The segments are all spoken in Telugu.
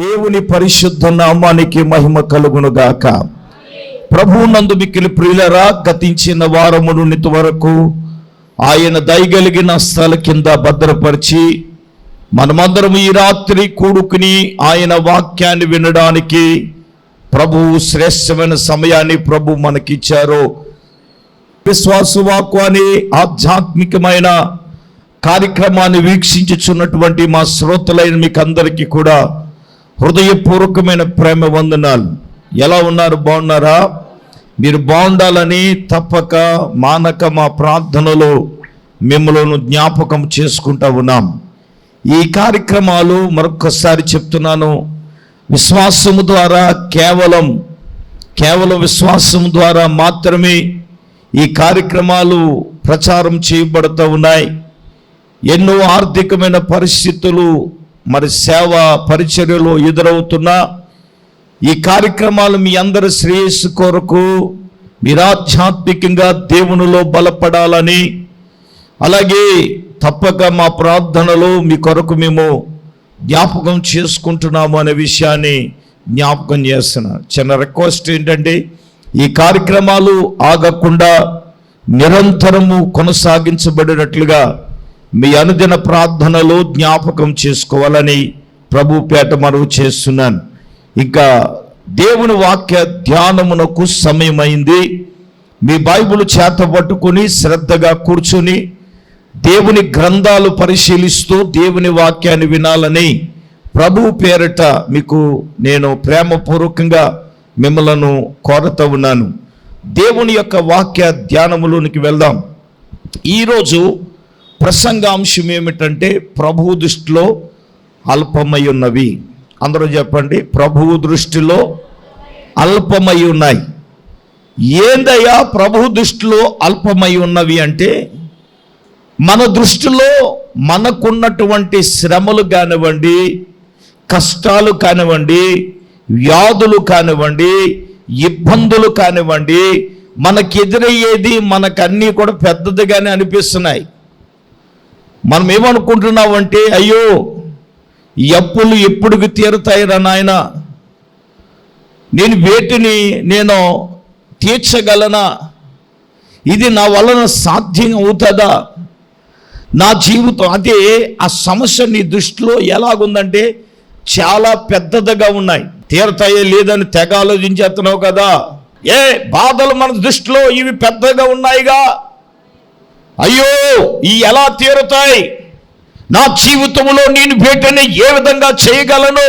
దేవుని పరిశుద్ధ నామానికి మహిమ కలుగును గాక. ప్రభువునందు మిక్కిలి ప్రియులరా, గతించిన వారము నుండి వరకు ఆయన దయగలిగిన స్థల కింద భద్రపరిచి మనమందరం ఈ రాత్రి కూడుకుని ఆయన వాక్యాన్ని వినడానికి ప్రభువు శ్రేష్టమైన సమయాన్ని ప్రభు మనకిచ్చారు. విశ్వాసవాక్కు అనే ఆధ్యాత్మికమైన కార్యక్రమాన్ని వీక్షించుచున్నటువంటి మా శ్రోతలైన మీకు అందరికీ కూడా హృదయపూర్వకమైన ప్రేమ వందనాలు. ఎలా ఉన్నారు? బాగున్నారా? మీరు బాగుండాలని తప్పక మానక మా ప్రార్థనలో మిమ్మల్ని జ్ఞాపకం చేసుకుంటా ఉన్నాం. ఈ కార్యక్రమాలు మరొకసారి చెప్తున్నాను, విశ్వాసము ద్వారా కేవలం విశ్వాసం ద్వారా మాత్రమే ఈ కార్యక్రమాలు ప్రచారం చేయబడుతూ ఉన్నాయి. ఎన్నో ఆర్థికమైన పరిస్థితులు మరి సేవ పరిచర్యలో ఎదురవుతున్నా ఈ కార్యక్రమాలు మీ అందరి శ్రేయస్సు కొరకు మీరు ఆధ్యాత్మికంగా దేవునిలో బలపడాలని, అలాగే తప్పక మా ప్రార్థనలో మీ కొరకు మేము జ్ఞాపకం చేసుకుంటున్నాము అనే విషయాన్ని జ్ఞాపకం చేస్తున్నాను. చిన్న రిక్వెస్ట్ ఏంటంటే, ఈ కార్యక్రమాలు ఆగకుండా నిరంతరము కొనసాగించబడినట్లుగా మీ అనుదిన ప్రార్థనలో జ్ఞాపకం చేసుకోవాలని ప్రభు పేట మనవి చేస్తున్నాను. ఇంకా దేవుని వాక్య ధ్యానమునకు సమయమైంది. మీ బైబిల్ చేత పట్టుకుని శ్రద్ధగా కూర్చుని దేవుని గ్రంథాలు పరిశీలిస్తూ దేవుని వాక్యాన్ని వినాలని ప్రభు పేరట మీకు నేను ప్రేమపూర్వకంగా మిమ్మలను కోరుతూ ఉన్నాను. దేవుని యొక్క వాక్య ధ్యానములోనికి వెళ్దాం. ఈరోజు ప్రసంగాంశం ఏమిటంటే, ప్రభువు దృష్టిలో అల్పమై ఉన్నవి. అందరూ చెప్పండి, ప్రభువు దృష్టిలో అల్పమై ఉన్నాయి. ఏందయ్యా ప్రభువు దృష్టిలో అల్పమై ఉన్నవి అంటే, మన దృష్టిలో మనకున్నటువంటి శ్రమలు కానివ్వండి, కష్టాలు కానివ్వండి, వ్యాధులు కానివ్వండి, ఇబ్బందులు కానివ్వండి, మనకు ఎదురయ్యేది మనకన్నీ కూడా పెద్దదిగానే అనిపిస్తున్నాయి. మనం ఏమనుకుంటున్నామంటే, అయ్యో ఈ అప్పులు ఎప్పుడుకి తీరుతాయిరా నాయన, నేను వేటిని నేను తీర్చగలనా, ఇది నా వలన సాధ్యం అవుతుందా, నా జీవితం అదే. ఆ సమస్య నీ దృష్టిలో ఎలాగుందంటే చాలా పెద్దదిగా ఉన్నాయి. తీరతాయే లేదని తెగ ఆలోచించేస్తున్నావు కదా. బాధలు మన దృష్టిలో ఇవి పెద్దగా ఉన్నాయిగా, అయ్యో ఈ ఎలా తీరుతాయి, నా జీవితంలో నేను వేటని ఏ విధంగా చేయగలను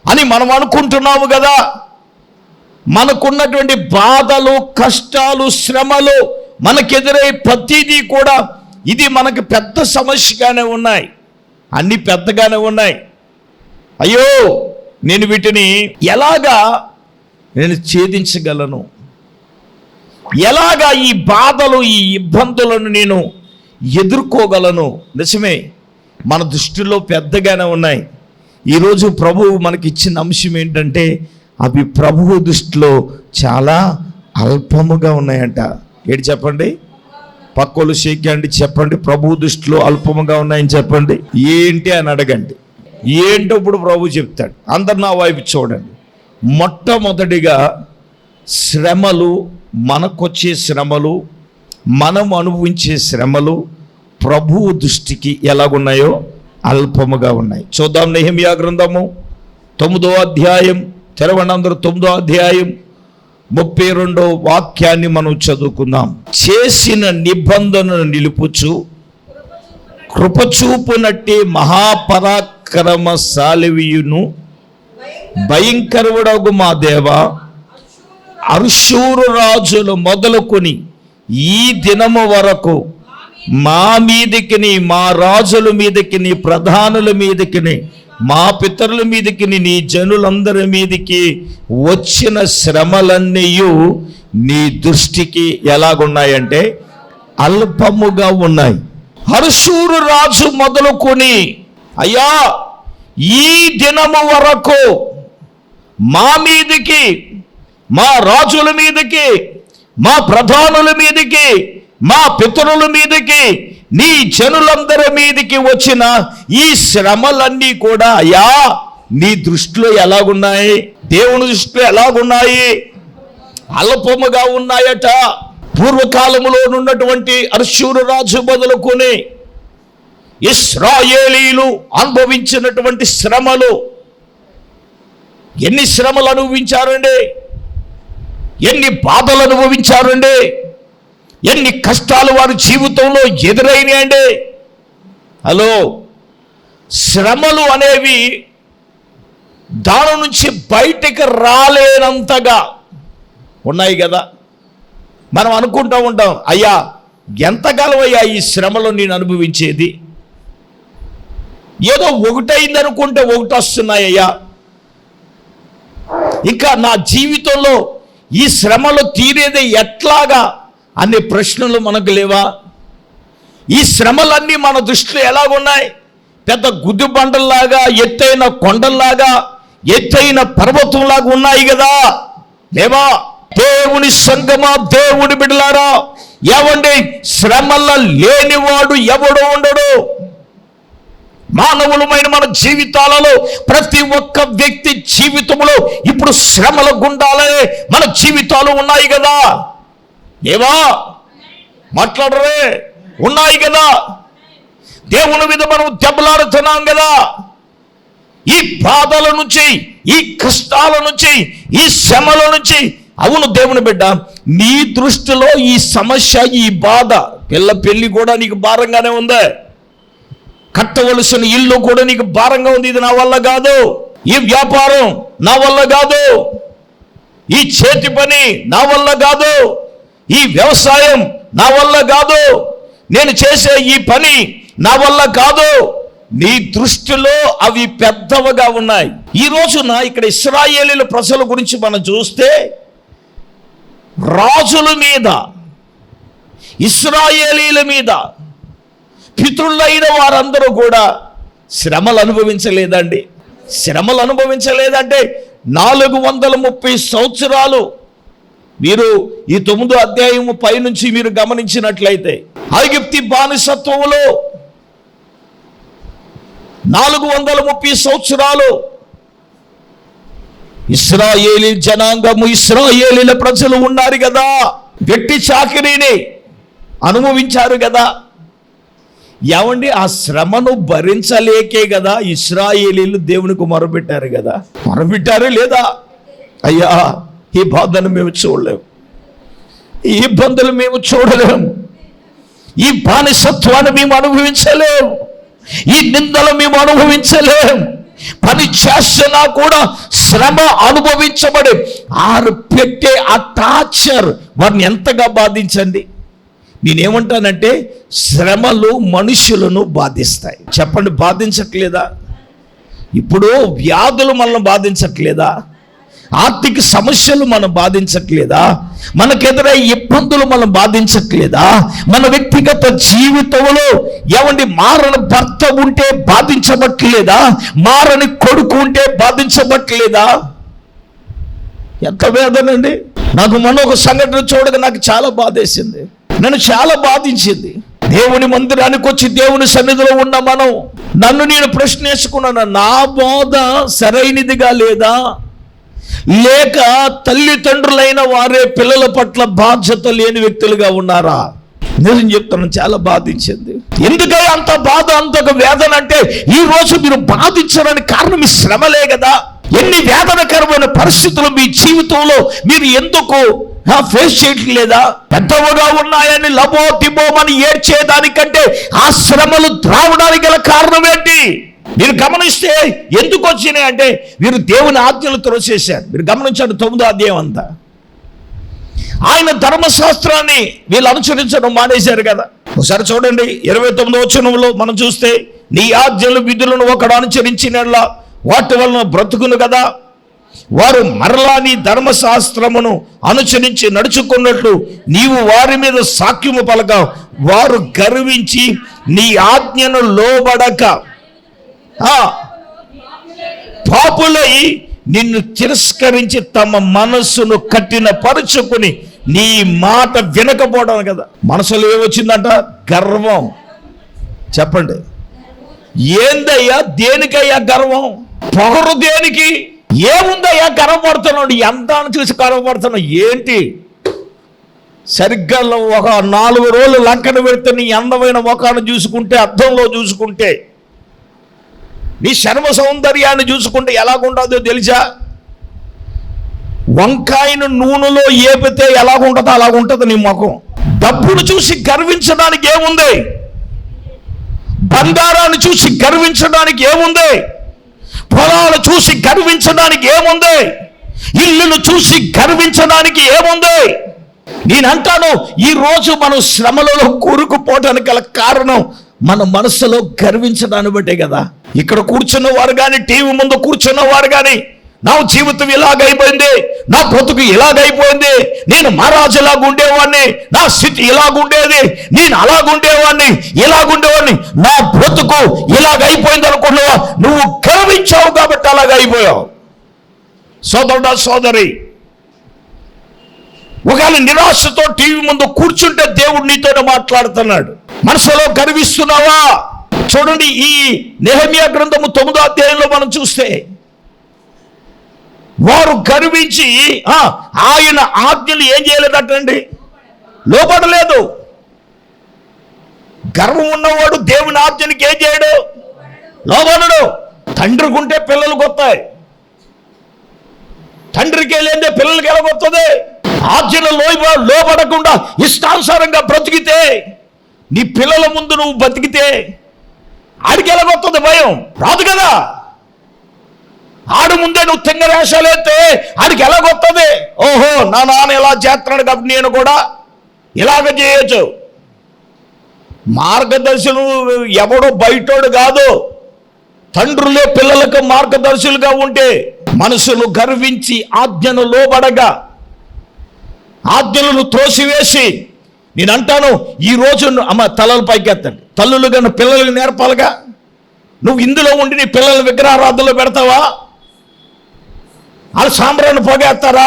అని మనం అనుకుంటున్నాము కదా. మనకున్నటువంటి బాధలు, కష్టాలు, శ్రమలు, మనకెదురై ప్రతిదీ కూడా ఇది మనకు పెద్ద సమస్యగానే ఉన్నాయి, అన్నీ పెద్దగానే ఉన్నాయి. అయ్యో నేను వీటిని ఎలాగా నేను ఛేదించగలను, ఎలాగా ఈ బాధలు, ఈ ఇబ్బందులను నేను ఎదుర్కోగలను. నిజమే, మన దృష్టిలో పెద్దగానే ఉన్నాయి. ఈరోజు ప్రభువు మనకి ఇచ్చిన అంశం ఏంటంటే, అవి ప్రభువు దృష్టిలో చాలా అల్పముగా ఉన్నాయంట. ఏంటి చెప్పండి? పక్కోళ్ళు షేకండి, చెప్పండి, ప్రభువు దృష్టిలో అల్పముగా ఉన్నాయని చెప్పండి. ఏంటి అని అడగండి. ఏంటో ఇప్పుడు ప్రభు చెప్తాడు. అందరు నా వైపు చూడండి. మొట్టమొదటిగా శ్రమలు, మనకొచ్చే శ్రమలు, మనం అనుభవించే శ్రమలు ప్రభువు దృష్టికి ఎలాగున్నాయో అల్పముగా ఉన్నాయి. చూద్దాం. నెహెమ్యా గ్రంథము 9వ అధ్యాయం తెరవండి అందరూ. 9వ అధ్యాయం 32వ వాక్యాన్ని మనం చదువుకుందాం. చేసిన నిబంధనను నిలుపుచు కృపచూపునట్టి మహాపరాక్రమశాలియును భయంకరుడగు మా దేవా, అర్షూరు రాజులు మొదలుకొని ఈ దినము వరకు మా మీదకిని, మా రాజుల మీదకిని, ప్రధానుల మీదకిని, మా పితరుల మీదకి, నీ జనులందరి మీదకి వచ్చిన శ్రమలన్నీ నీ దృష్టికి ఎలాగున్నాయంటే అల్పముగా ఉన్నాయి. అర్షూరు రాజు మొదలుకొని, అయ్యా ఈ దినము వరకు మా మీదకి, మా రాజుల మీదకి, మా ప్రధానుల మీదకి, మా పితరుల మీదకి, నీ జనులందరి మీదకి వచ్చిన ఈ శ్రమలన్నీ కూడా అయ్యా నీ దృష్టిలో ఎలాగున్నాయి? దేవుని దృష్టిలో ఎలాగున్నాయి? అల్పముగా ఉన్నాయట. పూర్వకాలములో ఉన్నటువంటి అర్షూరు రాజు మొదలుకొని ఇశ్రాయేలీలు అనుభవించినటువంటి శ్రమలు, ఎన్ని శ్రమలు అనుభవించారండి, ఎన్ని బాధలు అనుభవించారండి, ఎన్ని కష్టాలు వారి జీవితంలో ఎదురైనాయండి. హలో, శ్రమలు అనేవి దాని నుంచి బయటికి రాలేనంతగా ఉన్నాయి కదా. మనం అనుకుంటూ ఉంటాం, అయ్యా ఎంతకాలం అయ్యా ఈ శ్రమలో నేను అనుభవించేది, ఏదో ఒకటైంది అనుకుంటే ఒకటి వస్తున్నాయ్యా, ఇంకా నా జీవితంలో ఈ శ్రమలు తీరేది ఎట్లాగా అనే ప్రశ్నలు మనకు లేవా? ఈ శ్రమలన్నీ మన దృష్టిలో ఎలాగున్నాయి? పెద్ద గుద్దు బండల్లాగా, ఎత్తైన కొండల్లాగా, ఎత్తైన పర్వతంలాగా ఉన్నాయి కదా, లేవా? దేవుని సంగమా, దేవుని బిడ్డలారా, ఏమండి, శ్రమల లేనివాడు ఎవడో ఉండడు. మానవులమైన మన జీవితాలలో ప్రతి ఒక్క వ్యక్తి జీవితంలో ఇప్పుడు శ్రమల గుండాలే మన జీవితాలు ఉన్నాయి కదా. ఏవా మాట్లాడరే, ఉన్నాయి కదా. దేవుని మీద మనం దెబ్బలాడుతున్నాం కదా. ఈ బాధల నుంచి, ఈ కష్టాల నుంచి, ఈ శ్రమల నుంచి, అవును దేవుని బిడ్డ, నీ దృష్టిలో ఈ సమస్య, ఈ బాధ, పెళ్ళి కూడా నీకు భారంగానే ఉందే, కట్టవలసిన ఇల్లు కూడా నీకు భారంగా ఉంది, ఇది నా వల్ల కాదు, ఈ వ్యాపారం నా వల్ల కాదు, ఈ చేతి పని నా వల్ల కాదు, ఈ వ్యవసాయం నా వల్ల కాదు, నేను చేసే ఈ పని నా వల్ల కాదు. నీ దృష్టిలో అవి పెద్దవిగా ఉన్నాయి. ఈ రోజున ఇక్కడ ఇశ్రాయేలీల ప్రజల గురించి మనం చూస్తే, రాజుల మీద, ఇశ్రాయేలీల మీద పితరులైన వారందరూ కూడా శ్రమలు అనుభవించలేదండి. శ్రమలు అనుభవించలేదంటే 430 సంవత్సరాలు. మీరు ఈ 9వ అధ్యాయము పైనుంచి మీరు గమనించినట్లయితే, ఐగుప్తి బానిసత్వములో 430 సంవత్సరాలు ఇశ్రాయేలీ జనాంగము, ఇశ్రాయేలీల ప్రజలు ఉన్నారు కదా, వెట్టి చాకిరీని అనుభవించారు కదా. ఏమండి, ఆ శ్రమను భరించలేకే కదా ఇశ్రాయేలీలు దేవునికి మొరపెట్టారు కదా. మొరపెట్టారు లేదా? అయ్యా, ఈ బాధను మేము చూడలేము, ఈ ఇబ్బందులు మేము చూడలేము, ఈ బానిసత్వాన్ని మేము అనుభవించలేము, ఈ నిందలు మేము అనుభవించలేము. పని చేస్తున్నా కూడా శ్రమ అనుభవించబడి ఆరు పెట్టే ఆ టార్చర్ వారిని ఎంతగా బాధించండి. నేనేమంటానంటే, శ్రమలు మనుషులను బాధిస్తాయి. చెప్పండి, బాధించట్లేదా? ఇప్పుడు వ్యాధులు మనల్ని బాధించట్లేదా? ఆర్థిక సమస్యలు మనం బాధించట్లేదా? మనకెదురై ఇబ్బందులు మనం బాధించట్లేదా? మన వ్యక్తిగత జీవితంలో ఏమండి, మారని భర్త ఉంటే బాధించబట్లేదా? మారని కొడుకు ఉంటే బాధించబట్లేదా? ఎంత వేదనండి. నాకు మొన్న ఒక సంఘటన చూడగా నాకు చాలా బాధేసింది, నన్ను చాలా బాధించింది. దేవుని మందిరానికి వచ్చి దేవుని సన్నిధిలో ఉన్న నన్ను నేను ప్రశ్నించుకున్నాను, నా బోధ సరైనదిగా లేదా, లేక తల్లిదండ్రులైన వారే పిల్లల పట్ల బాధ్యత లేని వ్యక్తులుగా ఉన్నారా? నిజం చెప్తాను, చాలా బాధించింది. ఎందుకై అంత బాధ, అంత వేదన అంటే, ఈ రోజు మీరు బాధించడానికి కారణం ఈ శ్రమలే కదా. ఎన్ని వేదనకరమైన పరిస్థితులు మీ జీవితంలో మీరు ఎందుకు ఫేస్ చేయట్లేదా? పెద్దవిగా ఉన్నాయని లబో తిబోమని ఏడ్చేదానికంటే ఆ శ్రమలు రావడానికి గల కారణం ఏంటి? మీరు గమనిస్తే ఎందుకు వచ్చినాయి అంటే, వీరు దేవుని ఆజ్ఞలు త్రోసేశారు. మీరు గమనించండి, 9వ అధ్యాయం అంతా ఆయన ధర్మశాస్త్రాన్ని వీళ్ళు అనుసరించడం మానేశారు కదా. ఒకసారి చూడండి, 29వ వచనంలో మనం చూస్తే, నీ ఆజ్ఞలు విధులను ఒకడు అనుసరించినట్లా వాటి వలన బ్రతుకును కదా. వారు మరలా నీ ధర్మశాస్త్రమును అనుసరించి నడుచుకున్నట్లు నీవు వారి మీద సాక్ష్యము పలక, వారు గర్వించి నీ ఆజ్ఞను లోబడక పాపులై నిన్ను తిరస్కరించి తమ మనస్సును కఠిన పరుచుకుని నీ మాట వినకపోవడం కదా. మనసులో ఏమొచ్చిందంట? గర్వం. చెప్పండి, ఏందయ్యా, దేనికయ్యా గర్వం? పొగరు దేనికి? ఏముందయ్యా గర్వపడుతున్నాడు, ఎంతాన్ని చూసి గర్వపడుతున్నావు ఏంటి? సరిగ్గా ఒక 4 రోజులు లంకన పెడితే నీ అందమైన ముఖాన్ని చూసుకుంటే, అద్దంలో చూసుకుంటే, నీ చర్మ సౌందర్యాన్ని చూసుకుంటే ఎలాగుంటుందో తెలుసా? వంకాయను నూనెలో ఏపితే ఎలాగుంటుందో అలాగుంటుంది నీ ముఖం. డబ్బును చూసి గర్వించడానికి ఏముంది? బంగారాన్ని చూసి గర్వించడానికి ఏముంది? పొలాలు చూసి గర్వించడానికి ఏముంది? ఇల్లును చూసి గర్వించడానికి ఏముంది? నేనంటాను, ఈరోజు మనం శ్రమలలో కూరుకుపోవడానికి గల కారణం మన మనసులో గర్వించడాన్ని బట్టే కదా. ఇక్కడ కూర్చున్న వారు కానీ, టీవీ ముందు కూర్చున్న వారు కానీ, నా జీవితం ఇలాగైపోయింది, నా బ్రతుకు ఇలాగైపోయింది, నేను మహారాజులాగా ఉండేవాడిని, నా స్థితి ఇలాగుండేది, నేను అలాగుండేవాడిని, ఇలాగుండేవాడిని, నా బ్రతుకు ఇలాగైపోయింది అనుకున్నావా? నువ్వు గర్వించావు కాబట్టి అలాగైపోయావు. సోదరుడా, సోదరి, ఒకవేళ నిరాశతో టీవీ ముందు కూర్చుంటే దేవుడు నీతోనే మాట్లాడుతున్నాడు. మనసులో గర్విస్తున్నావా? చూడండి, ఈ నెహెమ్యా గ్రంథము 9వ అధ్యాయంలో మనం చూస్తే, వారు గర్వించి ఆయన ఆజ్ఞలు ఏం చేయలేదటండి, లోబడలేదు. గర్వం ఉన్నవాడు దేవుని ఆజ్ఞనికి ఏం చేయడు, లోబడడు. తండ్రికి ఉంటే పిల్లలకు వస్తాయి, తండ్రికి లేదే పిల్లలకి ఎలాగొస్తుంది? ఆజ్ఞలు లోబడకుండా ఇష్టానుసారంగా బ్రతికితే, నీ పిల్లల ముందు నువ్వు బతికితే ఆడికి ఎలాగొస్తుంది? భయం రాదు కదా. ఆడు ముందే నువ్వు తింగరేషాలైతే ఆడికి ఎలాగొస్తుంది? ఓహో, నా నాన్న ఇలా చేస్తున్నాడు కాబట్టి నేను కూడా ఇలాగ చేయొచ్చు. మార్గదర్శనం ఎవడో బయటోడు కాదు, తండ్రులే పిల్లలకు మార్గదర్శులుగా ఉంటే, మనసును గర్వించి ఆజ్ఞను లోబడగా, ఆజ్ఞలను త్రోసివేసి, నేనంటాను, ఈరోజు అమ్మ తలలు పైకెత్తండి. తల్లులుగా పిల్లలకు నేర్పాలిగా. నువ్వు ఇందులో ఉండి నీ పిల్లల విగ్రహారాధనలో పెడతావా? వాళ్ళు సాంబ్రాన్ని పొగేస్తారా?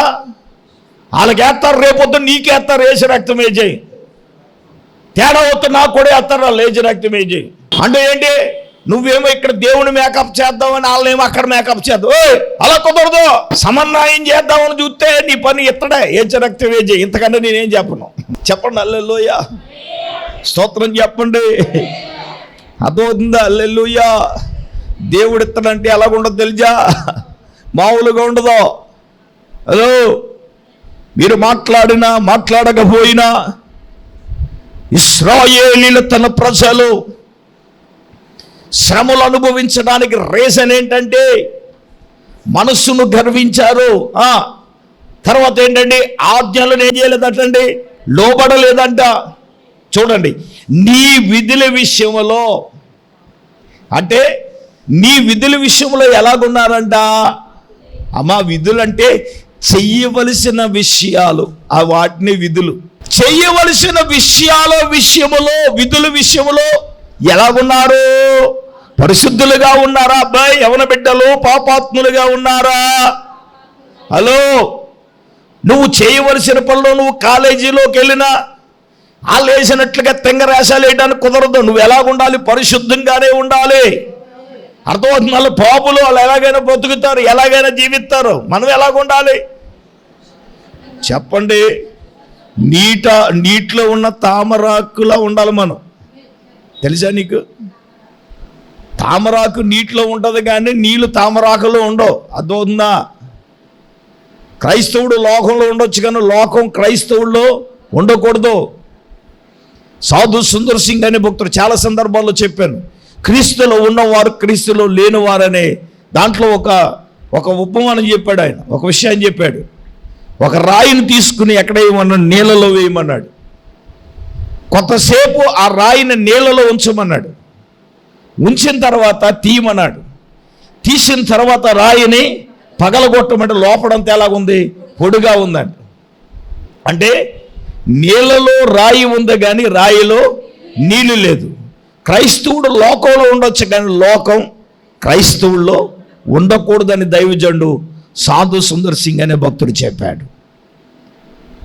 వాళ్ళకి వేస్తారు, రేపొద్దు నీకేస్తారు, వేసి రక్తం వేజేయి. తేడా వద్దు, నాకు కూడా వేస్తారా, లేచి రక్తం వేజేయి. అంటే ఏంటి? నువ్వేమో ఇక్కడ దేవుని మేకప్ చేద్దామని, వాళ్ళేమో అక్కడ మేకప్ చేద్దాం. అలా కుదరదు. సమన్వయం చేద్దామని చూస్తే నీ పని ఇత్తడే, ఏచి రక్తం వేజేయి. ఇంతకన్నా నేనేం చెప్పను. చెప్పండి హల్లెలూయా, స్తోత్రం చెప్పండి. అర్థమవుతుందా? హల్లెలూయా. దేవుడు ఇత్తడంటే ఎలాగుండదు తెలుసా? మామూలుగా ఉండదు. హలో, మీరు మాట్లాడినా మాట్లాడకపోయినా ఇశ్రాయేలీయులు తన ప్రజలు శ్రమలు అనుభవించడానికి రీజన్ ఏంటంటే మనస్సును గర్వించారు. తర్వాత ఏంటండి? ఆజ్ఞలను ఏం చేయలేదంటండి, లోబడలేదంట. చూడండి, నీ విధుల విషయంలో, అంటే నీ విధుల విషయంలో ఎలాగున్నారంట? అమ్మా, విధులంటే చెయ్యవలసిన విషయాలు, ఆ వాటిని విధులు. చెయ్యవలసిన విషయములో, విధుల విషయంలో ఎలాగున్నారు? పరిశుద్ధులుగా ఉన్నారా? అబ్బాయి, యవన బిడ్డలు పాపాత్ములుగా ఉన్నారా? హలో, నువ్వు చేయవలసిన పనులు, నువ్వు కాలేజీలోకి వెళ్ళినా వాళ్ళు వేసినట్లుగా తెంగరేషాలు వేయడానికి కుదరదు. నువ్వు ఎలాగుండాలి? పరిశుద్ధంగానే ఉండాలి. అర్థమవుతుంది? మళ్ళీ పాపులు వాళ్ళు ఎలాగైనా బతుకుతారు, ఎలాగైనా జీవిస్తారు. మనం ఎలాగుండాలి చెప్పండి? నీటిలో ఉన్న తామరాకులా ఉండాలి మనం. తెలుసా నీకు? తామరాకు నీటిలో ఉంటుంది కానీ నీళ్ళు తామరాకులో ఉండవు. అర్థమవుతుందా? క్రైస్తవుడు లోకంలో ఉండొచ్చు కానీ లోకం క్రైస్తవుల్లో ఉండకూడదు. సాధు సుందర్ సింగ్ అనే భక్తుడు చాలా సందర్భాల్లో చెప్పాను, క్రీస్తులో ఉన్నవారు క్రీస్తులో లేనివారనే దాంట్లో ఒక ఉపమానం చెప్పాడు. ఆయన ఒక విషయాన్ని చెప్పాడు. ఒక రాయిని తీసుకుని ఎక్కడ వేయమన్నాడు? నీళ్ళలో వేయమన్నాడు. కొంతసేపు ఆ రాయిని నీళ్ళలో ఉంచమన్నాడు. ఉంచిన తర్వాత తీయమన్నాడు. తీసిన తర్వాత రాయిని పగలగొట్టమంటే లోపడంతా ఎలాగుంది? పొడిగా ఉందంట. అంటే నీళ్ళలో రాయి ఉంది కానీ రాయిలో నీళ్ళు లేదు. క్రైస్తవుడు లోకంలో ఉండొచ్చు కానీ లోకం క్రైస్తవుల్లో ఉండకూడదని దైవజనుడు సాధు సుందర్ సింగ్ అనే భక్తుడు చెప్పాడు.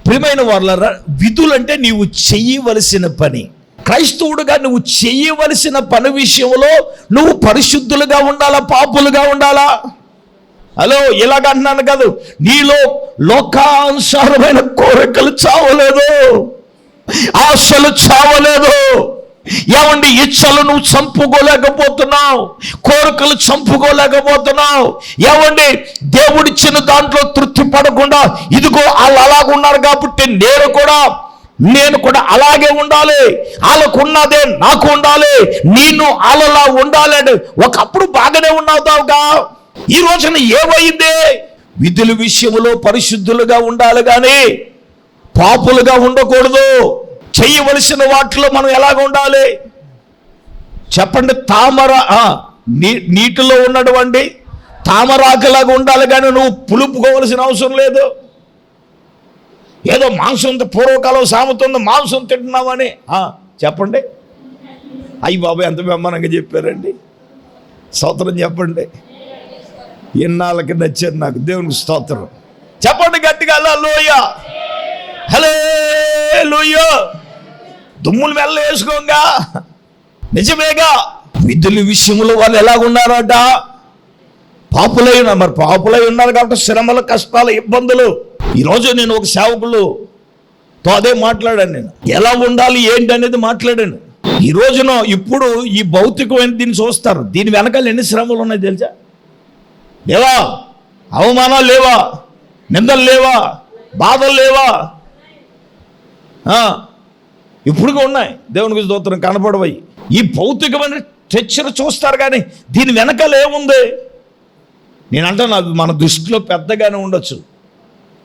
ప్రియమైన వాళ్ళారా, విధులంటే నీవు చెయ్యవలసిన పని. క్రైస్తవుడుగా నువ్వు చేయవలసిన పని విషయంలో నువ్వు పరిశుద్ధులుగా ఉండాలా, పాపులుగా ఉండాలా? హలో, ఇలాగంటున్నాను కాదు, నీలో లోకానుసారమైన కోరికలు చావలేదు, ఆశలు చావలేదు. ఏమండి, ఇచ్చలు నువ్వు చంపుకోలేకపోతున్నావు, కోరికలు చంపుకోలేకపోతున్నావు. ఏమండి, దేవుడిచ్చిన దాంట్లో తృప్తి పడకుండా ఇదిగో వాళ్ళు అలాగున్నారు కాబట్టి నేను కూడా అలాగే ఉండాలి, వాళ్ళకు ఉన్నదే నాకు ఉండాలి, నేను వాళ్ళలా ఉండాలి అని ఒకప్పుడు బాగానే ఉన్నావుగా. ఈ రోజున ఏమైంది? విధుల విషయంలో పరిశుద్ధులుగా ఉండాలి కానీ పాపులుగా ఉండకూడదు. చేయవలసిన వాటిలో మనం ఎలాగ ఉండాలి చెప్పండి? నీటిలో ఉన్నటువంటి తామరాకులాగా ఉండాలి కానీ నువ్వు పులుపుకోవలసిన అవసరం లేదు. ఏదో మాంసంతో పూర్వకాలం సామెత ఉంది, మాంసం తింటున్నామని చెప్పండి. అయ్యి బాబాయ్ ఎంత బ్రహ్మాండంగా చెప్పారండి, స్తోత్రం చెప్పండి. ఇన్నాళ్ళకి నచ్చారు నాకు, దేవునికి స్తోత్రం చెప్పండి గట్టిగా. హల్లెలూయా, హల్లెలూయా. దుమ్ములు మెల్ల వేసుకోగా, నిజమేగా. విధుల విషయంలో వాళ్ళు ఎలాగున్నారట? పాపులై ఉన్నారు. మరి పాపులై ఉన్నారు కాబట్టి శ్రమలు, కష్టాలు, ఇబ్బందులు. ఈరోజు నేను ఒక సేవకులతో అదే మాట్లాడాను. నేను ఎలా ఉండాలి ఏంటి అనేది మాట్లాడాను. ఈ రోజున ఇప్పుడు ఈ భౌతికమైన దీన్ని చూస్తారు, దీని వెనకాల ఎన్ని శ్రమలు ఉన్నాయి తెలుసా? లేవా? అవమానాలు లేవా? నిందలు లేవా? బాధలు లేవా? ఇప్పుడుగా ఉన్నాయి. దేవునికి స్తోత్రం. కనపడవయి ఈ భౌతికమైన చర్చలు చూస్తారు కానీ దీని వెనకాల ఏముంది? నేను అంటాను అది మన దృష్టిలో పెద్దగానే ఉండొచ్చు,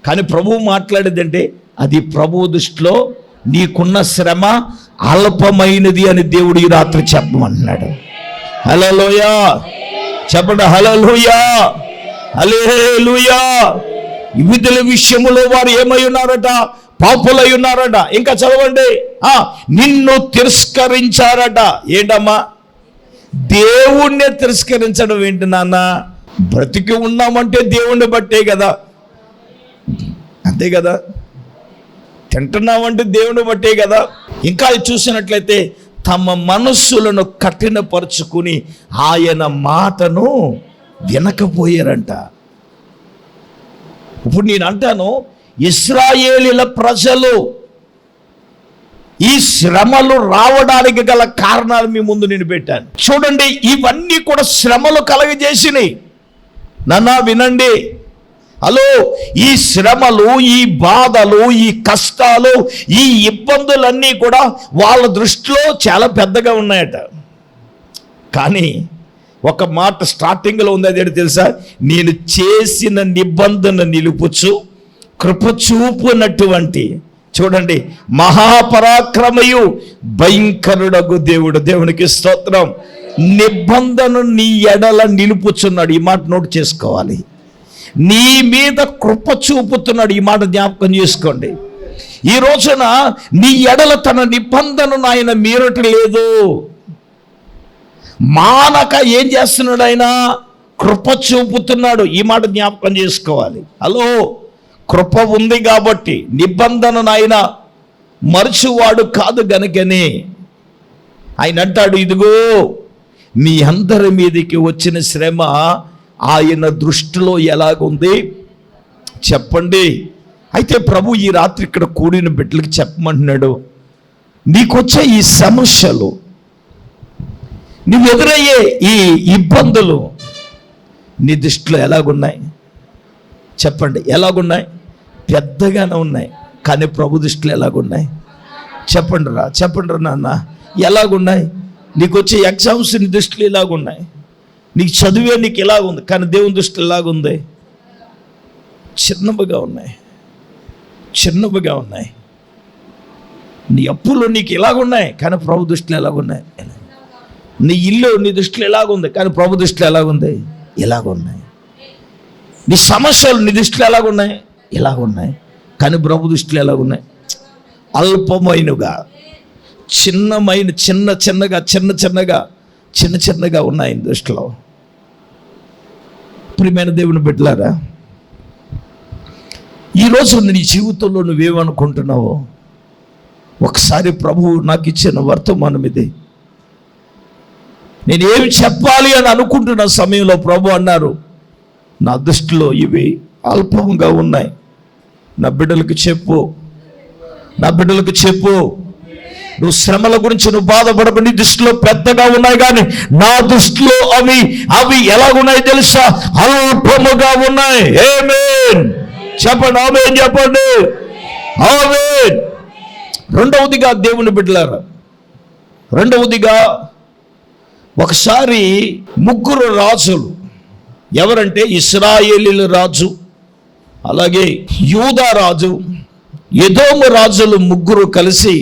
కానీ ప్రభువు మాట్లాడేదంటే అది ప్రభువు దృష్టిలో నీకున్న శ్రమ అల్పమైనది అని దేవుడు ఈ రాత్రి చెప్పమంటున్నాడు. హల్లెలూయా చెప్పండి, హల్లెలూయా, హల్లెలూయా. విధుల విషయములో వారు ఏమై ఉన్నారట? పాపులై ఉన్నారట. ఇంకా చదవండి, నిన్ను తిరస్కరించారట. ఏంటమ్మా? దేవుణ్ణి తిరస్కరించడం ఏంటి నాన్న? బ్రతికి ఉన్నామంటే దేవుణ్ణి బట్టే కదా, అంతే కదా. తింటున్నామంటే దేవుని బట్టే కదా. ఇంకా చూసినట్లయితే తమ మనస్సులను కఠినపరుచుకుని ఆయన మాటను వినకపోయారంట. ఇప్పుడు నేను అంటాను, ఇశ్రాయేలీల ప్రజలు ఈ శ్రమలు రావడానికి గల కారణాలు మీ ముందు నేను పెట్టాను. చూడండి, ఇవన్నీ కూడా శ్రమలు కలగజేసినాయి. నాన్న వినండి, హలో, ఈ శ్రమలు, ఈ బాధలు, ఈ కష్టాలు, ఈ ఇబ్బందులన్నీ కూడా వాళ్ళ దృష్టిలో చాలా పెద్దగా ఉన్నాయట. కానీ ఒక మాట స్టార్టింగ్లో ఉంది, అదేంటి తెలుసా? నేను చేసిన నిబంధన నిలుపుచు కృపచూపునటువంటి, చూడండి, మహాపరాక్రమయు భయంకరుడగు దేవుడు. దేవునికి స్తోత్రం. నిబంధన నీ ఎడల నిలుపుచున్నాడు. ఈ మాట నోట్ చేసుకోవాలి. నీ మీద కృప చూపుతున్నాడు. ఈ మాట జ్ఞాపకం చేసుకోండి. ఈ రోజున నీ ఎడల తన నిబంధనను ఆయన మీరటం లేదు. మానక ఏం చేస్తున్నాడు? ఆయన కృప చూపుతున్నాడు. ఈ మాట జ్ఞాపకం చేసుకోవాలి. హలో, కృప ఉంది కాబట్టి నిబంధనను ఆయన మరచువాడు కాదు గనుకనే ఆయన అంటాడు, ఇదిగో మీ అందరి మీదకి వచ్చిన శ్రమ ఆయన దృష్టిలో ఎలాగుంది చెప్పండి. అయితే ప్రభు ఈ రాత్రి ఇక్కడ కూడిన బిడ్డలకి చెప్పమంటున్నాడు, నీకొచ్చే ఈ సమస్యలు, నువ్వు ఎదురయ్యే ఈ ఇబ్బందులు నీ దృష్టిలో ఎలాగున్నాయి చెప్పండి? ఎలాగున్నాయి? పెద్దగానే ఉన్నాయి, కానీ ప్రభు దృష్టిలో ఎలాగున్నాయి చెప్పండి రా, చెప్పండి రా నాన్న, ఎలాగున్నాయి? నీకు వచ్చే ఎగ్జామ్స్ నీ దృష్టిలో ఎలాగున్నాయి? నీకు చదివే నీకు ఎలాగుంది, కానీ దేవుని దృష్టిలో ఎలాగుంది? చిన్నవిగా ఉన్నాయి, చిన్నవిగా ఉన్నాయి. నీ అప్పులు నీకు ఎలాగున్నాయి, కానీ ప్రభు దృష్టిలో ఎలాగున్నాయి? నీ ఇల్లు నీ దృష్టిలో ఎలాగుంది, కానీ ప్రభు దృష్టిలో ఎలాగుంది? ఎలాగున్నాయి. నీ సమస్యలు నీ దృష్టిలో ఎలాగున్నాయి? ఎలాగున్నాయి, కానీ ప్రభు దృష్టిలో ఎలాగున్నాయి? అల్పమైనగా, చిన్నమైన, చిన్నగా ఉన్నాయి దృష్టిలో. ప్రియమైన దేవుని బిడ్డలారా, ఈరోజు నీ జీవితంలో నువ్వేమనుకుంటున్నావో ఒకసారి ప్రభువు నాకు ఇచ్చిన వర్తమానం ఇది. నేను ఏమి చెప్పాలి అని అనుకుంటున్న సమయంలో ప్రభు అన్నారు, నా దృష్టిలో ఇవి అల్పంగా ఉన్నాయి, నా బిడ్డలకు చెప్పు, నా బిడ్డలకు చెప్పు. నువ్వు శ్రమల గురించి నువ్వు బాధపడకు, నీ దృష్టిలో పెద్దగా ఉన్నాయి, కానీ నా దృష్టిలో అవి ఎలాగున్నాయి తెలుసా? అల్పముగా ఉన్నాయి. ఆమేన్ చెప్పండి, ఆమేన్ చెప్పండి, ఆమేన్. రెండవదిగా దేవుని బిడ్డలారా, రెండవదిగా ఒకసారి ముగ్గురు రాజులు, ఎవరంటే ఇశ్రాయేలీల రాజు, అలాగే యూదా రాజు, ఎదోము రాజులు ముగ్గురు కలిసి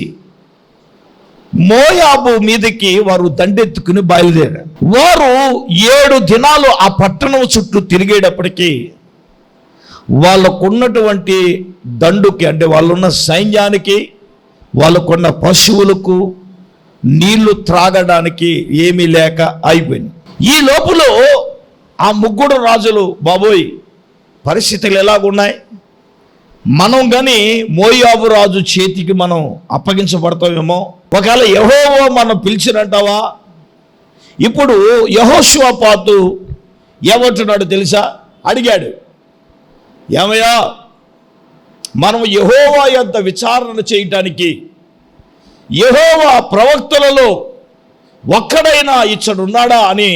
మోయాబు మీదకి వారు దండెత్తుకుని బయలుదేరారు. వారు 7 దినాలు ఆ పట్టణం చుట్టూ తిరిగేటప్పటికీ వాళ్ళకున్నటువంటి దండుకి, అంటే వాళ్ళున్న సైన్యానికి, వాళ్ళకున్న పశువులకు నీళ్లు త్రాగడానికి ఏమీ లేక అయిపోయింది. ఈ లోపల ఆ ముగ్గురు రాజులు, బాబోయ్ పరిస్థితులు ఎలాగున్నాయి, మనం కానీ మోయాబు రాజు చేతికి మనం అప్పగించబడతామేమో, ఒకవేళ యెహోవా మనం పిలిచినట్టావా. ఇప్పుడు యెహోషువపాతు ఏమంటున్నాడు తెలుసా? అడిగాడు, ఏమయ్యా మనం యెహోవా యొద్ద విచారణ చేయటానికి యెహోవా ప్రవక్తలలో ఒక్కడైనా ఇచ్చడున్నాడా అని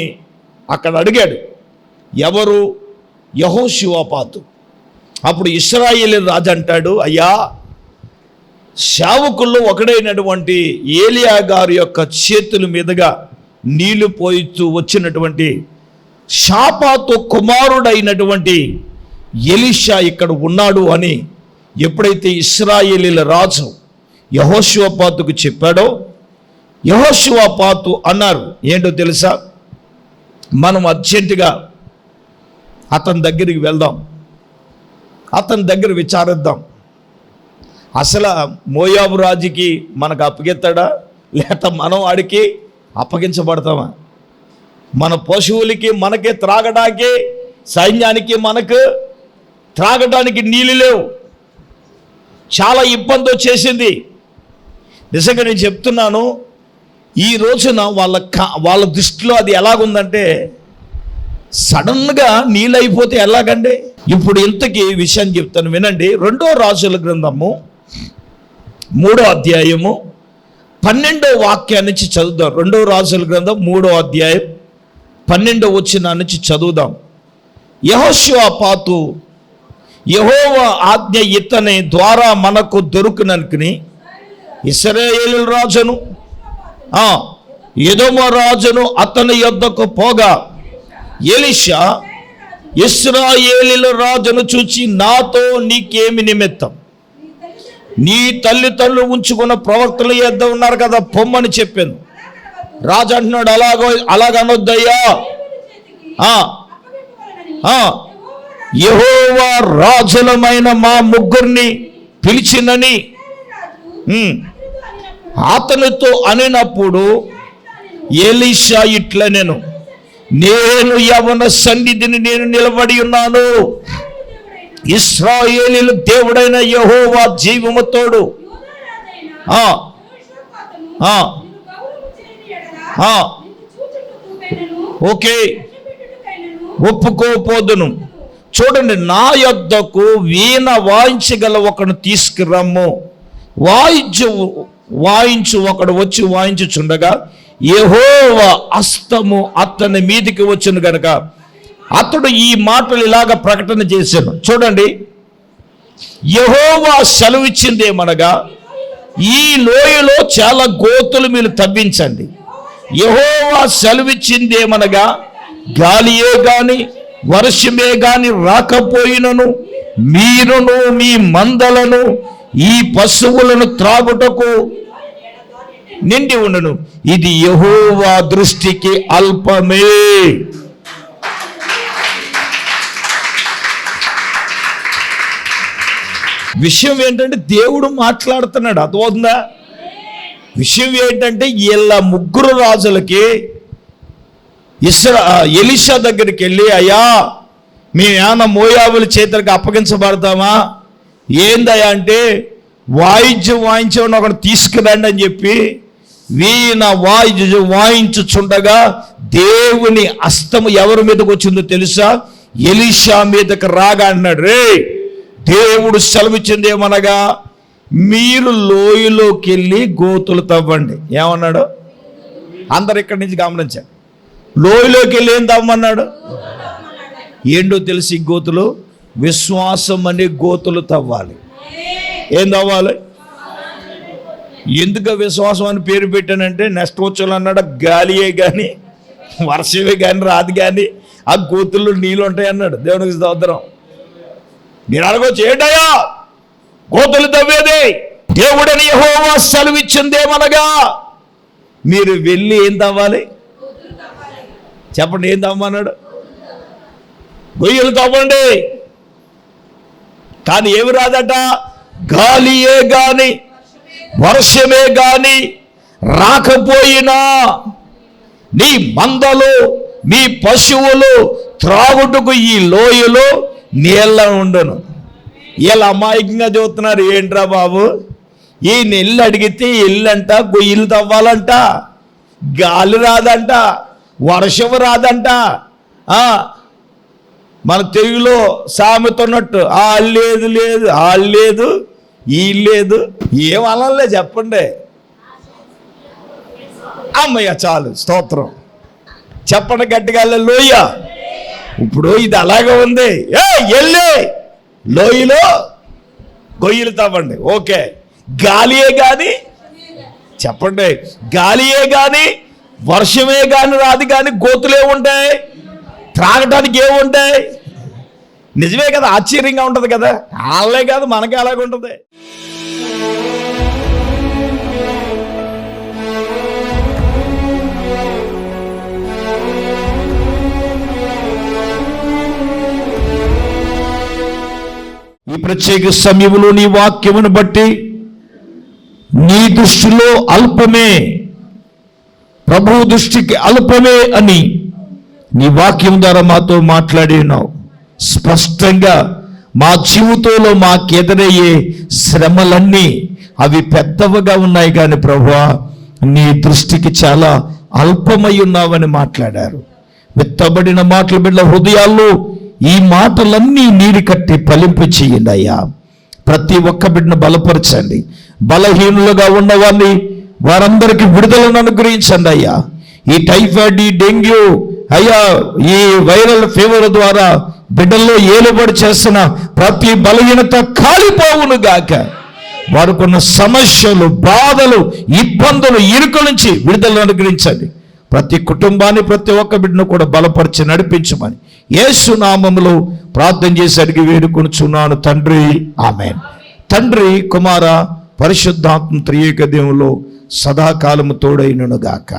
అక్కడ అడిగాడు. ఎవరు? యెహోషువపాతు. అప్పుడు ఇశ్రాయేలు రాజు అంటాడు, అయ్యా సేవకుల్లో ఒకడైనటువంటి ఏలియా గారి యొక్క చేతుల మీదుగా నీళ్లు పోయిస్తూ వచ్చినటువంటి షాపాతు కుమారుడైనటువంటి ఎలీషా ఇక్కడ ఉన్నాడు అని ఎప్పుడైతే ఇశ్రాయేలీల రాజు యెహోషువపాతుకు చెప్పాడో, యెహోషువపాతు అన్నారు, ఏంటో తెలుసా, మనం అర్జెంటుగా అతని దగ్గరికి వెళ్దాం, అతని దగ్గర విచారిద్దాం. అసలు మోయాబు రాజుకి మనకు అప్పగిస్తాడా, లేక మనం ఆడికి అప్పగించబడతామా? మన పశువులకి మనకి త్రాగడానికి, సైన్యానికి మనకు త్రాగడానికి నీళ్ళు లేవు, చాలా ఇబ్బంది వచ్చేసింది. నిజంగా నేను చెప్తున్నాను, ఈ రోజున వాళ్ళ దృష్టిలో అది ఎలాగుందంటే, సడన్గా నీళ్ళు అయిపోతే ఎలాగండి. ఇప్పుడు ఇంతకీ విషయం చెప్తాను వినండి. 2వ రాజుల గ్రంథము 3వ అధ్యాయము 12వ వాక్యాన్ని నుంచి చదువుదాం. 2వ రాజుల గ్రంథం 3వ అధ్యాయం 12వ వచనం నుంచి చదువుదాం. యెహోషువపాతు యెహోవా ఆజ్ఞ ఇతని ద్వారా మనకు దొరుకుననుకుని ఇశ్రాయేలు రాజును ఎదోము రాజును అతని యొద్దకు పోగా, ఎలీషా ఇశ్రాయేలీల రాజును చూచి, నాతో నీకేమి నిమిత్తం? నీ తల్లిదండ్రులు ఉంచుకున్న ప్రవక్తలు యొద్ద ఉన్నారు కదా, పొమ్మని చెప్పాను. రాజు అంటున్నాడు, అలాగనొద్దయ్యా, యెహోవా రాజులమైన మా ముగ్గురిని పిలిచినని అతనితో అనినప్పుడు ఎలీషా ఇట్లా, నేను యవన సన్నిధిని నేను నిలబడి ఉన్నాను, ఇశ్రాయేలీల దేవుడైన యెహోవా జీవము తోడు, ఓకే ఒప్పుకోపోదును. చూడండి, నా యొద్దకు వీణ వాయించగల ఒకడు తీసుకురమ్ము. వాయించు ఒకడు వచ్చి వాయించుచుండగా యెహోవా హస్తము అతని మీదికి వచ్చును గనుక అతడు ఈ మాటలు ఇలాగ ప్రకటన చేశాను. చూడండి, యెహోవా సెలవిచ్చిందేమనగా, ఈ లోయలో చాలా గోతులు మీరు తవ్వించండి. యెహోవా సెలవిచ్చిందేమనగా, గాలియే గాని వర్షమే గాని రాకపోయినను మీరును మీ మందలను ఈ పశువులను త్రాగుటకు నిండి ఉండును. ఇది యెహోవా దృష్టికి అల్పమే. విషయం ఏంటంటే దేవుడు మాట్లాడుతున్నాడు, అర్థమవుతుందా? విషయం ఏంటంటే వీళ్ళ ముగ్గురు రాజులకి ఎలీషా దగ్గరికి వెళ్ళి, అయ్యా మేము ఏమన్నా మోయాబుల చేతులకు అప్పగించబడతామా ఏందయ్యా అంటే, వాయిద్యం వాయించేవాడిని ఒకటి తీసుకురండి అని చెప్పి వీణ వాయిద్యం వాయించుచుండగా దేవుని హస్తము ఎవరి మీదకి వచ్చిందో తెలుసా? ఎలీషా మీదకి రాగా అన్నాడు, రే దేవుడు సెలవిచ్చింది ఏమనగా మీరు లోయలోకి వెళ్ళి గోతులు తవ్వండి. ఏమన్నాడు? అందరు ఇక్కడి నుంచి గమనించారు. లోయలోకి వెళ్ళి ఏం తవ్వమన్నాడు? ఏంటో తెలిసి గోతులు విశ్వాసం అనే గోతులు తవ్వాలి. ఏం తవ్వాలి? ఎందుకు విశ్వాసం అని పేరు పెట్టానంటే నెక్స్ట్ వచ్చాను అన్నాడు, గాలియే కానీ వర్షమే కానీ రాదు కానీ ఆ గోతుల్లో నీళ్ళు ఉంటాయి అన్నాడు. దేవునికి స్తోత్రం. మీరు అడగొచ్చు, ఏంటయ్యా గోతులు తవ్వేది? దేవుడని యెహోవా సెలవిచ్చిందేమనగా మీరు వెళ్ళి ఏం తవ్వాలి? చెప్పండి, ఏం తవ్వమన్నాడు? గొయ్యలు తవ్వండి. కానీ ఏమి రాదట? గాలియే గాని వర్షమే గాని రాకపోయినా నీ మందలు మీ పశువులు త్రాగుటకు ఈ లోయలో నీళ్ళ ఉండను. వీళ్ళు అమాయకంగా చూస్తున్నారు, ఏంట్రా బాబు ఈ నెల్లు అడిగితే ఇల్లంట గొయ్యలు తవ్వాలంట, గాలి రాదంట, వర్షం రాదంట. మన తెలుగులో సామెత ఉన్నట్టు లేదు లేదు లేదు ఈ లేదు ఏం అనలే. చెప్పండి అమ్మయ్య, చాలు, స్తోత్రం. చెప్పండి గట్టిగా, లోయ. ఇప్పుడు ఇది అలాగే ఉంది. వెళ్ళే లోయలో గొయ్యలు తవ్వండి. ఓకే, గాలియే కానీ, చెప్పండి, గాలియే కానీ వర్షమే కానీ రాదు కానీ గోతులే ఉంటాయి, త్రాగటానికి ఏముంటాయి? నిజమే కదా, ఆశ్చర్యంగా ఉంటుంది కదా. వాళ్ళే కాదు మనకి అలాగే ఉంటుంది. ఈ ప్రత్యేక సమయంలో నీ వాక్యమును బట్టి నీ దృష్టిలో అల్పమే, ప్రభువు దృష్టికి అల్పమే అని నీ వాక్యం ద్వారా మాతో మాట్లాడి ఉన్నావు. స్పష్టంగా మా జీవితంలో మాకెదురయ్యే శ్రమలన్నీ అవి పెద్దవిగా ఉన్నాయి కానీ ప్రభువా నీ దృష్టికి చాలా అల్పమై ఉన్నావని మాట్లాడారు. విత్తబడిన మాటలు బిడ్డల హృదయాల్లో ఈ మాటలన్నీ నీరు కట్టి ఫలింపు చేయండి అయ్యా. ప్రతి ఒక్క బిడ్డను బలపరచండి. బలహీనులుగా ఉన్నవారిని వారందరికీ విడుదలను అనుగ్రహించండి అయ్యా. ఈ టైఫాయిడ్, ఈ డెంగ్యూ అయ్యా, ఈ వైరల్ ఫీవర్ ద్వారా బిడ్డల్లో ఏలుబడి చేస్తున్న ప్రతి బలహీనత కాలిపోవును గాక. వారికున్న సమస్యలు, బాధలు, ఇబ్బందులు, ఇరుకుల నుంచి విడుదలను అనుగ్రహించండి. ప్రతి కుటుంబాన్ని, ప్రతి ఒక్క బిడ్డను కూడా బలపరిచి నడిపించమని యేసు నామములో ప్రార్థన చేసి అడిగి వేడుకొనుచున్నాను తండ్రి, ఆమేన్. తండ్రి, కుమార, పరిశుద్ధాత్మ త్రియేక దేవులో సదాకాలము తోడైనను గాక.